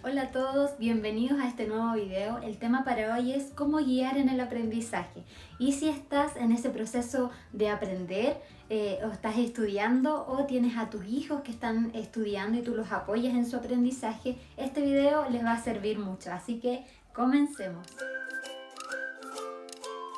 Hola a todos, bienvenidos a este nuevo video. El tema para hoy es cómo guiar en el aprendizaje. Y si estás en ese proceso de aprender o estás estudiando o tienes a tus hijos que están estudiando y tú los apoyas en su aprendizaje, este video les va a servir mucho. Así que comencemos.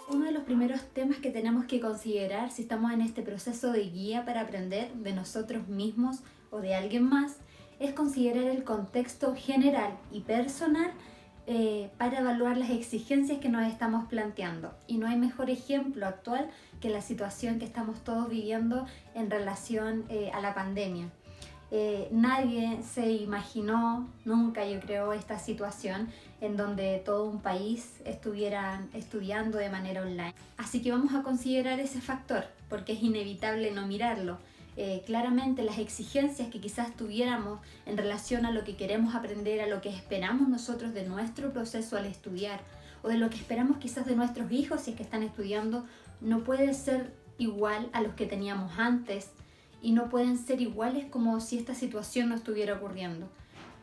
Uno de los primeros temas que tenemos que considerar si estamos en este proceso de guía para aprender de nosotros mismos o de alguien más es considerar el contexto general y personal para evaluar las exigencias que nos estamos planteando. Y no hay mejor ejemplo actual que la situación que estamos todos viviendo en relación a la pandemia. Nadie se imaginó nunca, yo creo, esta situación en donde todo un país estuviera estudiando de manera online. Así que vamos a considerar ese factor, porque es inevitable no mirarlo. Claramente las exigencias que quizás tuviéramos en relación a lo que queremos aprender, a lo que esperamos nosotros de nuestro proceso al estudiar, o de lo que esperamos quizás de nuestros hijos si es que están estudiando, no puede ser igual a los que teníamos antes, y no pueden ser iguales como si esta situación no estuviera ocurriendo.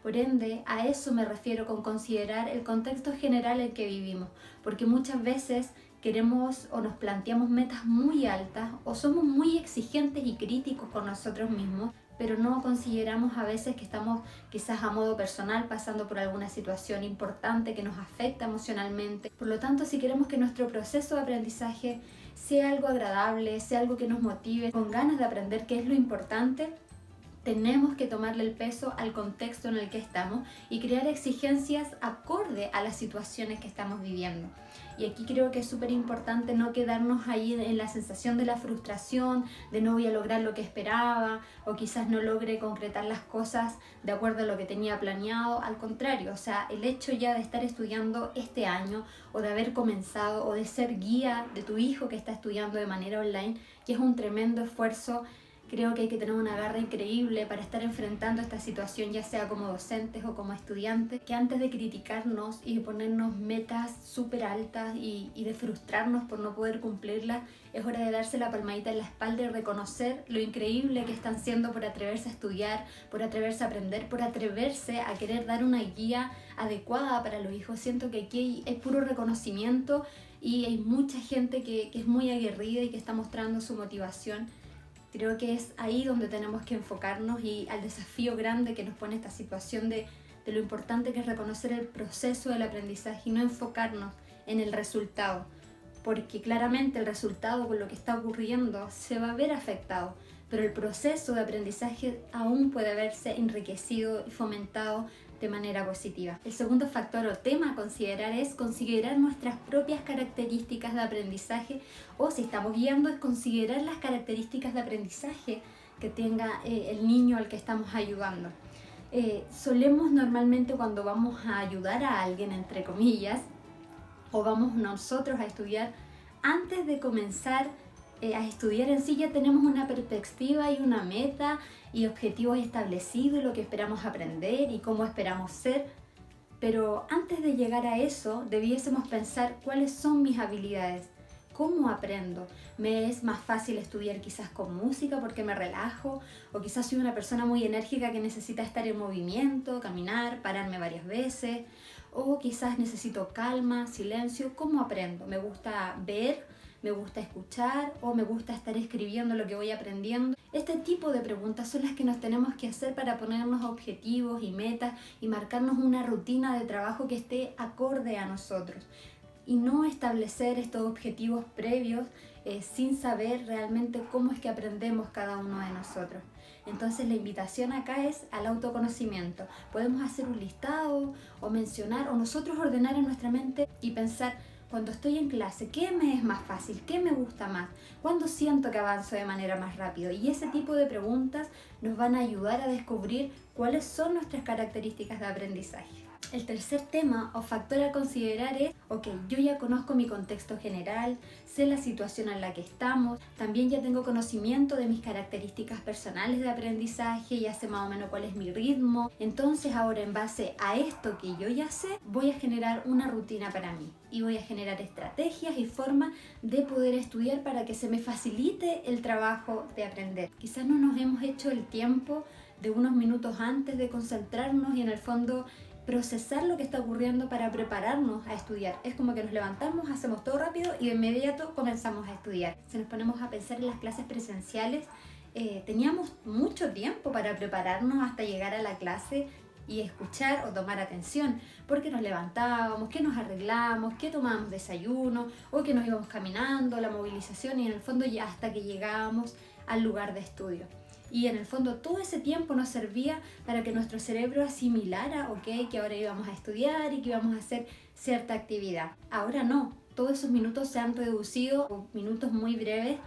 Por ende, a eso me refiero con considerar el contexto general en que vivimos, porque muchas veces queremos o nos planteamos metas muy altas o somos muy exigentes y críticos con nosotros mismos, pero no consideramos a veces que estamos quizás a modo personal pasando por alguna situación importante que nos afecta emocionalmente. Por lo tanto, si queremos que nuestro proceso de aprendizaje sea algo agradable, sea algo que nos motive, con ganas de aprender, que es lo importante, tenemos que tomarle el peso al contexto en el que estamos y crear exigencias acorde a las situaciones que estamos viviendo. Y aquí creo que es súper importante no quedarnos ahí en la sensación de la frustración, de no voy a lograr lo que esperaba o quizás no logre concretar las cosas de acuerdo a lo que tenía planeado. Al contrario, o sea, el hecho ya de estar estudiando este año o de haber comenzado o de ser guía de tu hijo que está estudiando de manera online, que es un tremendo esfuerzo. Creo que hay que tener una garra increíble para estar enfrentando esta situación, ya sea como docentes o como estudiantes, que antes de criticarnos y de ponernos metas súper altas y de frustrarnos por no poder cumplirlas, es hora de darse la palmadita en la espalda y reconocer lo increíble que están siendo por atreverse a estudiar, por atreverse a aprender, por atreverse a querer dar una guía adecuada para los hijos. Siento que aquí hay puro reconocimiento y hay mucha gente que es muy aguerrida y que está mostrando su motivación. Creo que es ahí donde tenemos que enfocarnos y al desafío grande que nos pone esta situación de lo importante que es reconocer el proceso del aprendizaje y no enfocarnos en el resultado, porque claramente el resultado con lo que está ocurriendo se va a ver afectado, pero el proceso de aprendizaje aún puede verse enriquecido y fomentado de manera positiva. El segundo factor o tema a considerar es considerar nuestras propias características de aprendizaje, o si estamos guiando es considerar las características de aprendizaje que tenga el niño al que estamos ayudando. Solemos normalmente cuando vamos a ayudar a alguien, entre comillas, o vamos nosotros a estudiar, antes de comenzar a estudiar en sí ya tenemos una perspectiva y una meta y objetivos establecidos, lo que esperamos aprender y cómo esperamos ser. Pero antes de llegar a eso, debiésemos pensar cuáles son mis habilidades, cómo aprendo. Me es más fácil estudiar quizás con música porque me relajo, o quizás soy una persona muy enérgica que necesita estar en movimiento, caminar, pararme varias veces, o quizás necesito calma, silencio. ¿Cómo aprendo? Me gusta ver, me gusta escuchar o me gusta estar escribiendo lo que voy aprendiendo. Este tipo de preguntas son las que nos tenemos que hacer para ponernos objetivos y metas y marcarnos una rutina de trabajo que esté acorde a nosotros. Y no establecer estos objetivos previos sin saber realmente cómo es que aprendemos cada uno de nosotros. Entonces la invitación acá es al autoconocimiento. Podemos hacer un listado o mencionar o nosotros ordenar en nuestra mente y pensar: cuando estoy en clase, ¿qué me es más fácil? ¿Qué me gusta más? ¿Cuándo siento que avanzo de manera más rápido? Y ese tipo de preguntas nos van a ayudar a descubrir cuáles son nuestras características de aprendizaje. El tercer tema o factor a considerar es, yo ya conozco mi contexto general, sé la situación en la que estamos, también ya tengo conocimiento de mis características personales de aprendizaje, ya sé más o menos cuál es mi ritmo. Entonces ahora, en base a esto que yo ya sé, voy a generar una rutina para mí y voy a generar estrategias y formas de poder estudiar para que se me facilite el trabajo de aprender. Quizás no nos hemos hecho el tiempo de unos minutos antes de concentrarnos y en el fondo procesar lo que está ocurriendo para prepararnos a estudiar. Es como que nos levantamos, hacemos todo rápido y de inmediato comenzamos a estudiar. Si nos ponemos a pensar en las clases presenciales, teníamos mucho tiempo para prepararnos hasta llegar a la clase y escuchar o tomar atención, porque nos levantábamos, que nos arreglamos, que tomábamos desayuno o que nos íbamos caminando, la movilización y en el fondo ya hasta que llegábamos al lugar de estudio. Y en el fondo todo ese tiempo nos servía para que nuestro cerebro asimilara, ok, que ahora íbamos a estudiar y que íbamos a hacer cierta actividad. Ahora no, todos esos minutos se han reducido a minutos muy breves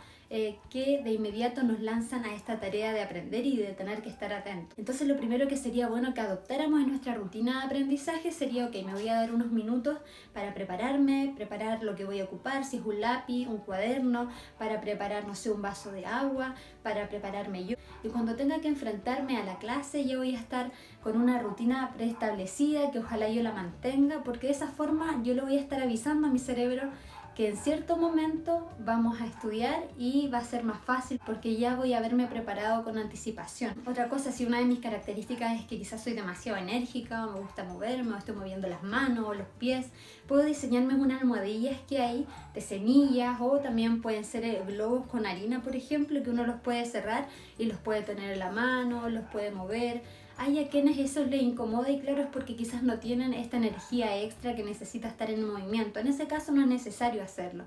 que de inmediato nos lanzan a esta tarea de aprender y de tener que estar atentos. Entonces lo primero que sería bueno que adoptáramos en nuestra rutina de aprendizaje sería, ok, me voy a dar unos minutos para prepararme, preparar lo que voy a ocupar, si es un lápiz, un cuaderno, para preparar, no sé, un vaso de agua, para prepararme yo. Y cuando tenga que enfrentarme a la clase, yo voy a estar con una rutina preestablecida, que ojalá yo la mantenga, porque de esa forma yo le voy a estar avisando a mi cerebro que en cierto momento vamos a estudiar y va a ser más fácil porque ya voy a haberme preparado con anticipación. Otra cosa, si una de mis características es que quizás soy demasiado enérgica o me gusta moverme o estoy moviendo las manos o los pies, puedo diseñarme unas almohadillas que hay de semillas o también pueden ser globos con harina, por ejemplo, que uno los puede cerrar y los puede tener en la mano, los puede mover. Hay a quienes eso les incomoda y claro es porque quizás no tienen esta energía extra que necesita estar en movimiento. En ese caso no es necesario hacerlo.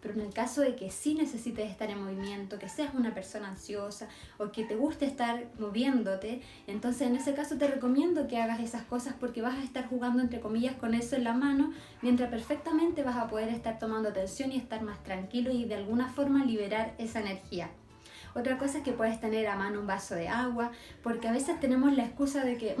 Pero en el caso de que sí necesites estar en movimiento, que seas una persona ansiosa o que te guste estar moviéndote, entonces en ese caso te recomiendo que hagas esas cosas porque vas a estar jugando entre comillas con eso en la mano, mientras perfectamente vas a poder estar tomando atención y estar más tranquilo y de alguna forma liberar esa energía. Otra cosa es que puedes tener a mano un vaso de agua, porque a veces tenemos la excusa de que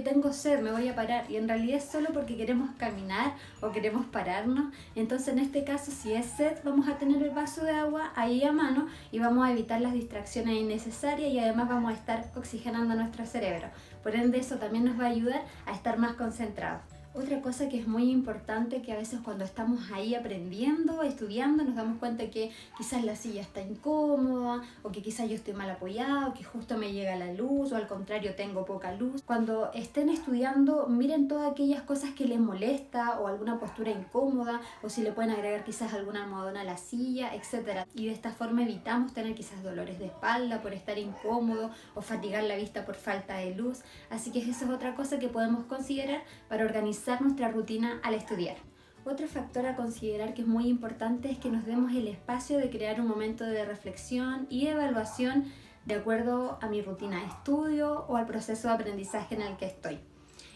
tengo sed, me voy a parar, y en realidad es solo porque queremos caminar o queremos pararnos. Entonces en este caso, si es sed, vamos a tener el vaso de agua ahí a mano y vamos a evitar las distracciones innecesarias y además vamos a estar oxigenando nuestro cerebro. Por ende, eso también nos va a ayudar a estar más concentrados. Otra cosa que es muy importante, que a veces cuando estamos ahí aprendiendo, estudiando, nos damos cuenta que quizás la silla está incómoda o que quizás yo estoy mal apoyado, o que justo me llega la luz o al contrario tengo poca luz. Cuando estén estudiando, miren todas aquellas cosas que les molesta o alguna postura incómoda o si le pueden agregar quizás alguna almohadón a la silla, etc. Y de esta forma evitamos tener quizás dolores de espalda por estar incómodo o fatigar la vista por falta de luz. Así que eso es otra cosa que podemos considerar para organizar nuestra rutina al estudiar. Otro factor a considerar que es muy importante es que nos demos el espacio de crear un momento de reflexión y evaluación de acuerdo a mi rutina de estudio o al proceso de aprendizaje en el que estoy.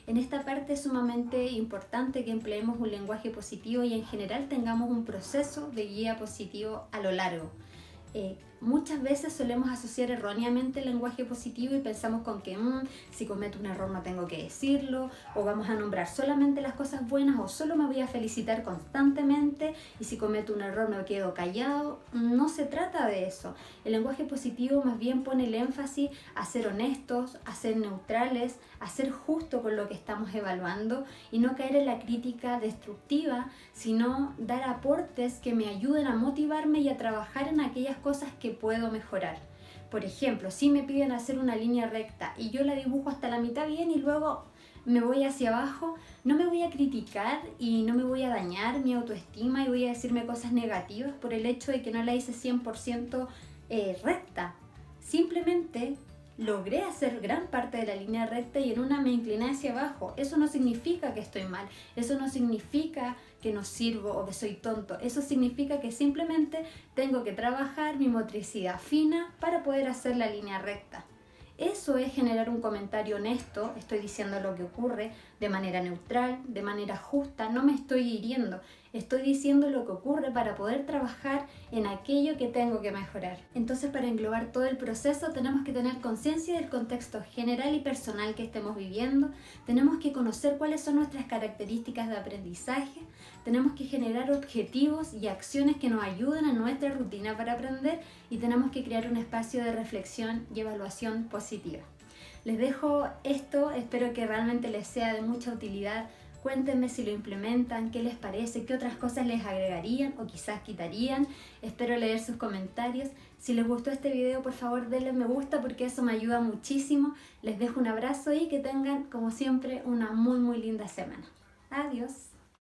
En esta parte es sumamente importante que empleemos un lenguaje positivo y en general tengamos un proceso de guía positivo a lo largo. Muchas veces solemos asociar erróneamente el lenguaje positivo y pensamos con que si cometo un error no tengo que decirlo, o vamos a nombrar solamente las cosas buenas, o solo me voy a felicitar constantemente y si cometo un error me quedo callado. No se trata de eso. El lenguaje positivo más bien pone el énfasis a ser honestos, a ser neutrales, a ser justo con lo que estamos evaluando y no caer en la crítica destructiva, sino dar aportes que me ayuden a motivarme y a trabajar en aquellas cosas que puedo mejorar. Por ejemplo, si me piden hacer una línea recta y yo la dibujo hasta la mitad bien y luego me voy hacia abajo, no me voy a criticar y no me voy a dañar mi autoestima y voy a decirme cosas negativas por el hecho de que no la hice 100% recta. Simplemente logré hacer gran parte de la línea recta y en una me incliné hacia abajo. Eso no significa que estoy mal, eso no significa que no sirvo o que soy tonto. Eso significa que simplemente tengo que trabajar mi motricidad fina para poder hacer la línea recta. Eso es generar un comentario honesto, estoy diciendo lo que ocurre de manera neutral, de manera justa, no me estoy hiriendo, estoy diciendo lo que ocurre para poder trabajar en aquello que tengo que mejorar. Entonces, para englobar todo el proceso tenemos que tener conciencia del contexto general y personal que estemos viviendo, tenemos que conocer cuáles son nuestras características de aprendizaje, tenemos que generar objetivos y acciones que nos ayuden a nuestra rutina para aprender y tenemos que crear un espacio de reflexión y evaluación positiva. Les dejo esto, espero que realmente les sea de mucha utilidad Cuéntenme si lo implementan, qué les parece, qué otras cosas les agregarían o quizás quitarían. Espero leer sus comentarios. Si les gustó este video, por favor denle me gusta porque eso me ayuda muchísimo. Les dejo un abrazo y que tengan, como siempre, una muy linda semana. Adiós.